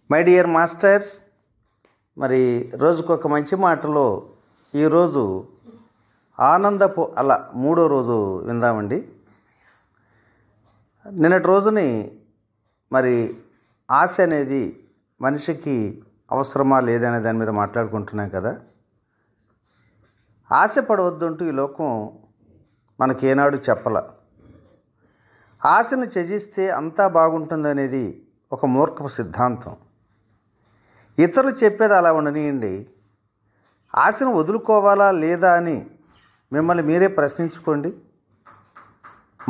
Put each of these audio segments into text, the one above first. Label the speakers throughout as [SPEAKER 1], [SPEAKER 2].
[SPEAKER 1] My dear masters, మరి రోజుకొక మంచి మాటలో ఈరోజు ఆనందపు అల మూడో రోజు విందామండి. నిన్నటి రోజుని మరి ఆశ అనేది మనిషికి అవసరమా లేదనే దాని మీద మాట్లాడుకుంటున్నాం కదా. ఆశ పడవద్దంటూ ఈ లోకం మనకేనాడు చెప్పల. ఆశను త్యజిస్తే అంతా బాగుంటుందనేది ఒక మూర్ఖపు సిద్ధాంతం. ఇతరులు చెప్పేది అలా ఉండనియండి. ఆశను వదులుకోవాలా లేదా అని మిమ్మల్ని మీరే ప్రశ్నించుకోండి.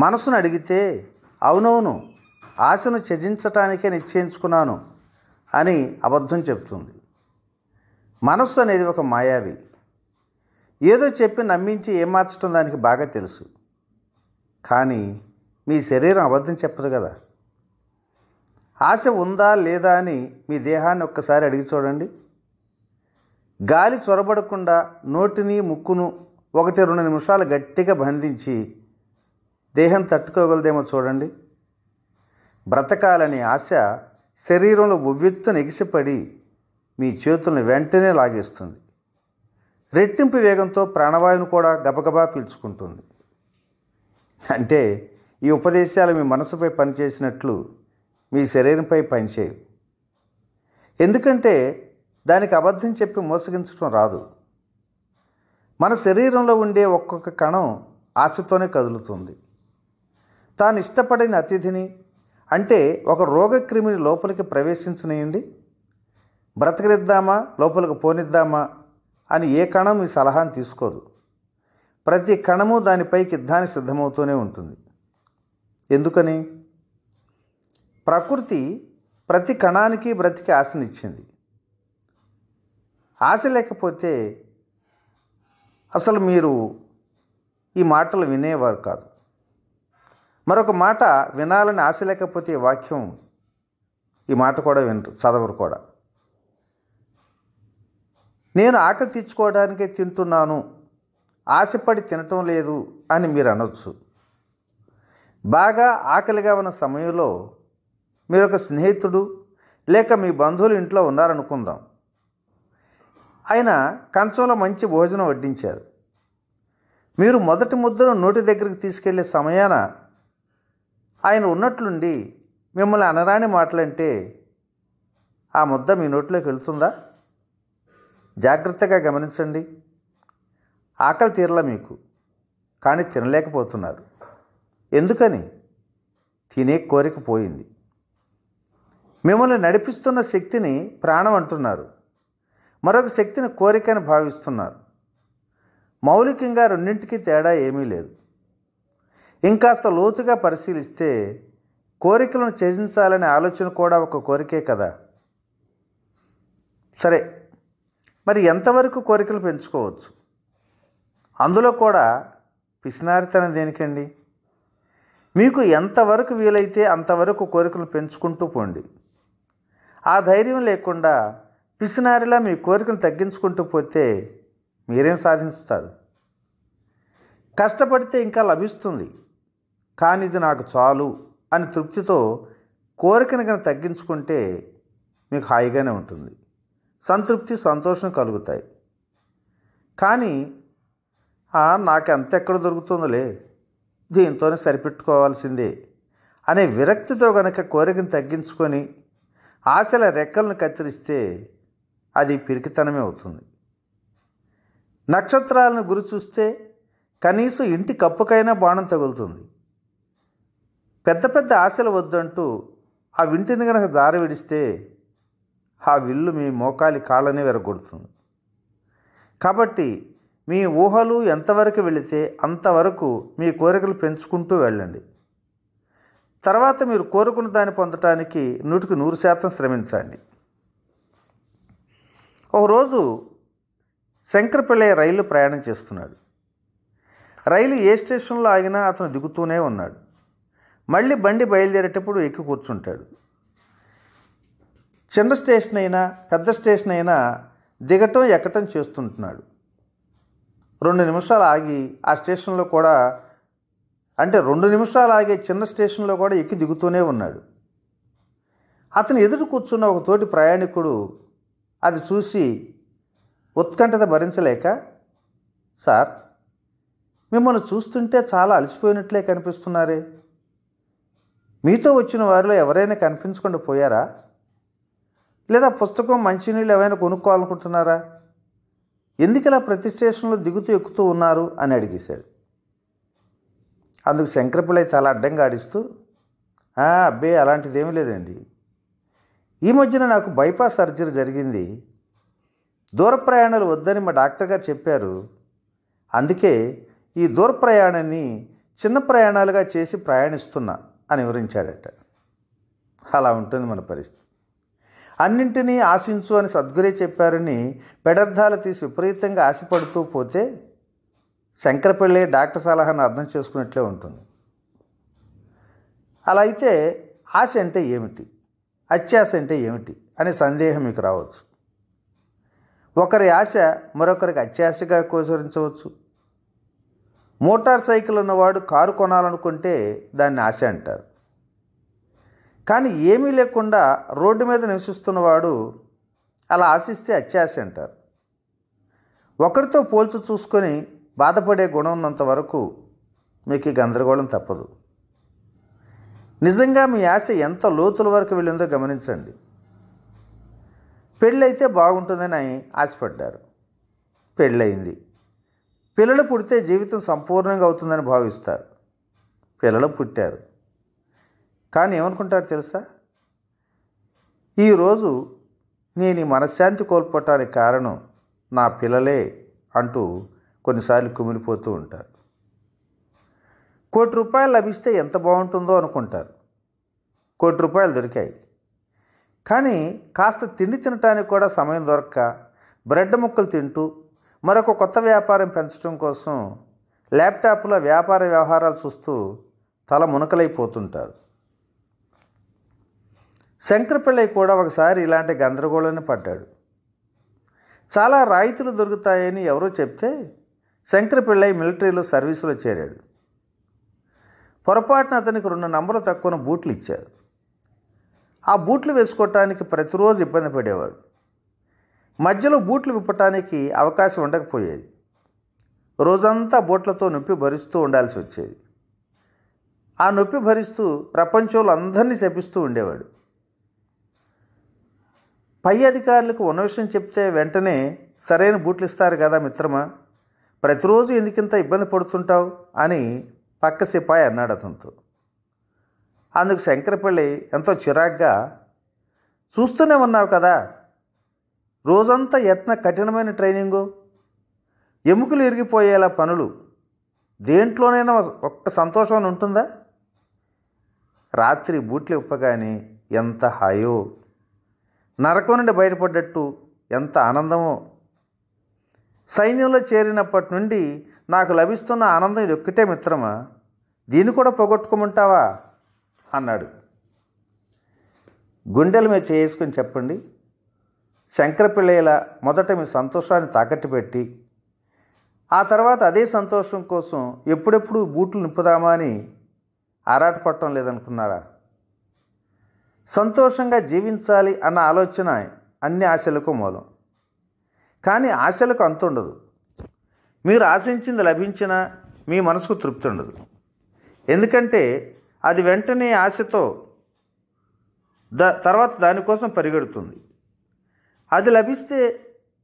[SPEAKER 1] మనసును అడిగితే అవునవును, ఆశను త్యజించటానికే నిశ్చయించుకున్నాను అని అబద్ధం చెప్తుంది. మనస్సు అనేది ఒక మాయావి. ఏదో చెప్పి నమ్మించి ఏమార్చడం దానికి బాగా తెలుసు. కానీ మీ శరీరం అబద్ధం చెప్పదు కదా. ఆశ ఉందా లేదా అని మీ దేహాన్ని ఒక్కసారి అడిగి చూడండి. గాలి చొరబడకుండా నోటిని ముక్కును 1-2 నిమిషాలు గట్టిగా బంధించి దేహం తట్టుకోగలదేమో చూడండి. బ్రతకాలని ఆశ శరీరంలో ఉవ్వెత్తున ఎగిసిపడి మీ చేతులను వెంటనే లాగేస్తుంది. రెట్టింపు వేగంతో ప్రాణవాయువును కూడా గబగబా పీల్చుకుంటుంది. అంటే ఈ ఉపదేశాలు మీ మనసుపై పనిచేసినట్లు మీ శరీరంపై పనిచేయవు. ఎందుకంటే దానికి అబద్ధం చెప్పి మోసగించడం రాదు. మన శరీరంలో ఉండే ఒక్కొక్క కణం ఆశతోనే కదులుతుంది. తాను ఇష్టపడిన అతిథిని, అంటే ఒక రోగక్రిమిని లోపలికి ప్రవేశించనియండి, బ్రతకనిద్దామా లోపలికి పోనిద్దామా అని ఏ కణం మీ సలహాను తీసుకోదు. ప్రతి కణము దానిపైకి యుద్ధానికి సిద్ధమవుతూనే ఉంటుంది. ఎందుకని? ప్రకృతి ప్రతి కణానికి బ్రతికి ఆశనిచ్చింది. ఆశ లేకపోతే అసలు మీరు ఈ మాటలు వినేవారు కాదు. మరొక మాట, వినాలని ఆశ లేకపోతే ఈ వాక్యం, ఈ మాట కూడా వినరు, చదవరు కూడా. నేను ఆకలి తీర్చుకోవడానికే తింటున్నాను, ఆశపడి తినటం లేదు అని మీరు అనొచ్చు. బాగా ఆకలిగా ఉన్న సమయంలో మీరు ఒక స్నేహితుడు లేక మీ బంధువులు ఇంట్లో ఉన్నారనుకుందాం. ఆయన కంచంలో మంచి భోజనం వడ్డించారు. మీరు మొదటి ముద్దను నోటి దగ్గరికి తీసుకెళ్లే సమయాన ఆయన ఉన్నట్లుండి మిమ్మల్ని అనరాని మాటలంటే ఆ ముద్ద మీ నోట్లోకి వెళ్తుందా? జాగ్రత్తగా గమనించండి. ఆకలి తీరలా మీకు, కానీ తినలేకపోతున్నారు. ఎందుకని? తినే కోరిక పోయింది. మిమ్మల్ని నడిపిస్తున్న శక్తిని ప్రాణం అంటున్నారు, మరొక శక్తిని కోరికని భావిస్తున్నారు. మౌలికంగా రెండింటికి తేడా ఏమీ లేదు. ఇంకాస్త లోతుగా పరిశీలిస్తే కోరికలను త్యజించాలనే ఆలోచన కూడా ఒక కోరికే కదా. సరే, మరి ఎంతవరకు కోరికలు పెంచుకోవచ్చు? అందులో కూడా పిసినారితనం దేనికండి? మీకు ఎంతవరకు వీలైతే అంతవరకు కోరికలు పెంచుకుంటూ పోండి. ఆ ధైర్యం లేకుండా పిసినారిలా మీ కోరికను తగ్గించుకుంటూ పోతే మీరేం సాధిస్తారు? కష్టపడితే ఇంకా లభిస్తుంది, కానీ ఇది నాకు చాలు అని తృప్తితో కోరికను కనుక తగ్గించుకుంటే మీకు హాయిగానే ఉంటుంది. సంతృప్తి, సంతోషం కలుగుతాయి. కానీ నాకు ఎంత ఎక్కడ దొరుకుతుందిలే, దీంతోనే సరిపెట్టుకోవాల్సిందే అనే విరక్తితో కనుక కోరికను తగ్గించుకొని ఆశల రెక్కలను కత్తిరిస్తే అది పిరికితనమే అవుతుంది. నక్షత్రాలను గురి చూస్తే కనీసం ఇంటి కప్పుకైనా బాణం తగులుతుంది. పెద్ద పెద్ద ఆశలు వద్దంటూ ఆ వింటిని కనుక జారి విడిస్తే ఆ విల్లు మీ మోకాలి కాళ్ళనే విరగొడుతుంది. కాబట్టి మీ ఊహలు ఎంతవరకు వెళితే అంతవరకు మీ కోరికలు పెంచుకుంటూ వెళ్ళండి. తర్వాత మీరు కోరుకున్న దాన్ని పొందటానికి 100% శ్రమించండి. ఒకరోజు శంకరపిళ్ళయ్య రైలు ప్రయాణం చేస్తున్నాడు. రైలు ఏ స్టేషన్లో ఆగినా అతను దిగుతూనే ఉన్నాడు. మళ్ళీ బండి బయలుదేరేటప్పుడు ఎక్కి కూర్చుంటాడు. చిన్న స్టేషన్ అయినా పెద్ద స్టేషన్ అయినా దిగటం ఎక్కటం చేస్తుంటున్నాడు. 2 నిమిషాలు ఆగి ఆ స్టేషన్లో కూడా, అంటే 2 నిమిషాలు ఆగే చిన్న స్టేషన్లో కూడా ఎక్కి దిగుతూనే ఉన్నాడు. అతను ఎదురు కూర్చున్న ఒక తోటి ప్రయాణికుడు అది చూసి ఉత్కంఠత భరించలేక, సార్, మిమ్మల్ని చూస్తుంటే చాలా అలసిపోయినట్లే కనిపిస్తున్నారే, మీతో వచ్చిన వారిలో ఎవరైనా కనిపించకుండా పోయారా, లేదా పుస్తకం మంచినీళ్ళు ఏమైనా కొనుక్కోవాలనుకుంటున్నారా, ఎందుకు ఇలా ప్రతి స్టేషన్లో దిగుతూ ఎక్కుతూ ఉన్నారు అని అడిగేశాడు. అందుకు శంకరపిళ్ళై తల అడ్డంగా ఆడిస్తూ, అబ్బే అలాంటిదేమీ లేదండి, ఈ మధ్యన నాకు బైపాస్ సర్జరీ జరిగింది, దూర ప్రయాణాలు వద్దని మా డాక్టర్ గారు చెప్పారు, అందుకే ఈ దూర ప్రయాణాన్ని చిన్న ప్రయాణాలుగా చేసి ప్రయాణిస్తున్నా అని వివరించాడట. అలా ఉంటుంది మన పరిస్థితి. అన్నింటినీ ఆశించు అని సద్గురే చెప్పారని పెడర్థాలు తీసి విపరీతంగా ఆశపడుతూ పోతే శంకరపిళ్ళై డాక్టర్ సలహాను అర్థం చేసుకున్నట్లే ఉంటుంది. అలా అయితే ఆశ అంటే ఏమిటి, అత్యాశ అంటే ఏమిటి అనే సందేహం మీకు రావచ్చు. ఒకరి ఆశ మరొకరికి అత్యాశగా గోచరించవచ్చు. మోటార్ సైకిల్ ఉన్నవాడు కారు కొనాలనుకుంటే దాన్ని ఆశ అంటారు. కానీ ఏమీ లేకుండా రోడ్డు మీద నివసిస్తున్నవాడు అలా ఆశిస్తే అత్యాశ అంటారు. ఒకరితో పోల్చి చూసుకొని బాధపడే గుణం ఉన్నంత వరకు మీకు ఈ గందరగోళం తప్పదు. నిజంగా మీ ఆశ ఎంత లోతుల వరకు వెళ్ళిందో గమనించండి. పెళ్ళైతే బాగుంటుందని ఆశపడ్డారు, పెళ్ళయింది. పిల్లలు పుడితే జీవితం సంపూర్ణంగా అవుతుందని భావిస్తారు, పిల్లలు పుట్టారు. కానీ ఏమనుకుంటారు తెలుసా, ఈరోజు నేను ఈ మనశ్శాంతి కోల్పోవటానికి కారణం నా పిల్లలే అంటూ కొన్నిసార్లు కుమిలిపోతూ ఉంటారు. ₹1,00,00,000 లభిస్తే ఎంత బాగుంటుందో అనుకుంటారు. ₹1,00,00,000 దొరికాయి, కానీ కాస్త తిండి తినటానికి కూడా సమయం దొరక్క బ్రెడ్ ముక్కలు తింటూ మరొక కొత్త వ్యాపారం పెంచడం కోసం ల్యాప్టాప్లో వ్యాపార వ్యవహారాలు చూస్తూ తల మునకలైపోతుంటారు. శంకరపిళ్ళై కూడా ఒకసారి ఇలాంటి గందరగోళాన్ని పడ్డాడు. చాలా రాయితీలు దొరుకుతాయని ఎవరో చెప్తే శంకరపిళ్ళై మిలిటరీలో సర్వీసులో చేరాడు. పొరపాటున అతనికి 2 నంబర్లు తక్కువ బూట్లు ఇచ్చారు. ఆ బూట్లు వేసుకోవటానికి ప్రతిరోజు ఇబ్బంది పడేవాడు. మధ్యలో బూట్లు విప్పటానికి అవకాశం ఉండకపోయేది. రోజంతా బూట్లతో నొప్పి భరిస్తూ ఉండాల్సి వచ్చేది. ఆ నొప్పి భరిస్తూ ప్రపంచంలో అందరినీ శపిస్తూ ఉండేవాడు. పై అధికారులకు ఉన్న విషయం చెప్తే వెంటనే సరైన బూట్లు ఇస్తారు కదా మిత్రమా, ప్రతిరోజు ఎందుకింత ఇబ్బంది పడుతుంటావు అని పక్క సిపాయి అన్నాడు అతనితో. అందుకు శంకరపిళ్ళై ఎంతో చిరాగ్గా, చూస్తూనే ఉన్నావు కదా, రోజంతా యత్న కఠినమైన ట్రైనింగు, ఎముకలు ఇరిగిపోయేలా పనులు, దేంట్లోనైనా ఒక్క సంతోషం ఉంటుందా, రాత్రి బూట్లు ఇప్పగానే ఎంత హాయో, నరకం నుండి బయటపడ్డట్టు ఎంత ఆనందమో, సైన్యంలో చేరినప్పటి నుండి నాకు లభిస్తున్న ఆనందం ఇది ఒక్కటే మిత్రమా, దీన్ని కూడా పోగొట్టుకోమంటావా అన్నాడు. గుండెల మీద చేసుకుని చెప్పండి, శంకరపిళ్ళైలా మొదట మీ సంతోషాన్ని తాకట్టు పెట్టి ఆ తర్వాత అదే సంతోషం కోసం ఎప్పుడెప్పుడు బూట్లు నింపుదామా అని ఆరాటపడటం లేదనుకున్నారా? సంతోషంగా జీవించాలి అన్న ఆలోచన అన్ని ఆశలకు మూలం. కానీ ఆశలకు అంతుండదు. మీరు ఆశించింది లభించినా మీ మనసుకు తృప్తి ఉండదు. ఎందుకంటే అది వెంటనే ఆశతో తర్వాత దానికోసం పరిగెడుతుంది. అది లభిస్తే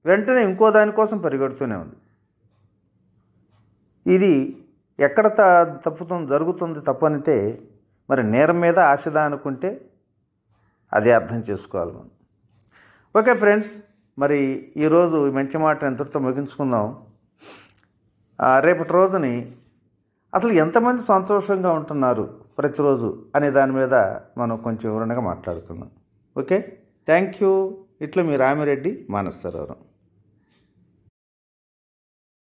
[SPEAKER 1] వెంటనే ఇంకో దానికోసం పరిగెడుతూనే ఉంది. ఇది ఎక్కడ జరుగుతుంది తప్పనితే మరి నేరం మీద ఆశదా అనుకుంటే అదే అర్థం చేసుకోవాలి మనం. ఓకే ఫ్రెండ్స్, మరి ఈరోజు ఈ మంచి మాట ఎంతటితో ముగించుకుందాం. రేపటి రోజుని అసలు ఎంతమంది సంతోషంగా ఉంటున్నారు ప్రతిరోజు అనే దాని మీద మనం కొంచెం వివరణగా మాట్లాడుకుందాం. Okay, thank you. ఇట్లా మీ రామిరెడ్డి మానసరోవరం.